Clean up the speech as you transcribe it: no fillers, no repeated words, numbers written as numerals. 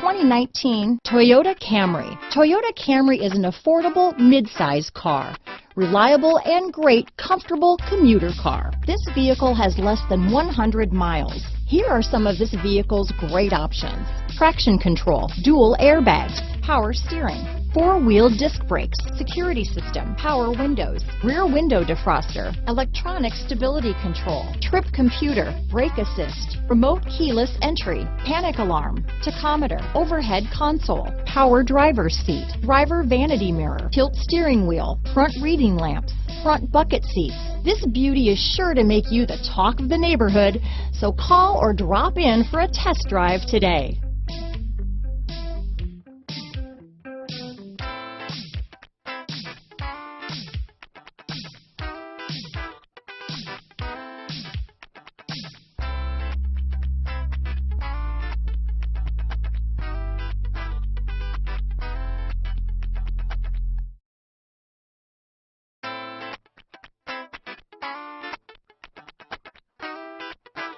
2019 Toyota Camry. Toyota Camry is an affordable mid-size car. Reliable and great comfortable commuter car. This vehicle has less than 100 miles. Here are some of this vehicle's great options: traction control, dual airbags, power steering, four-wheel disc brakes, security system, power windows, rear window defroster, electronic stability control, trip computer, brake assist, remote keyless entry, panic alarm, tachometer, overhead console, power driver's seat, driver vanity mirror, tilt steering wheel, front reading lamps, front bucket seats. This beauty is sure to make you the talk of the neighborhood, so call or drop in for a test drive today.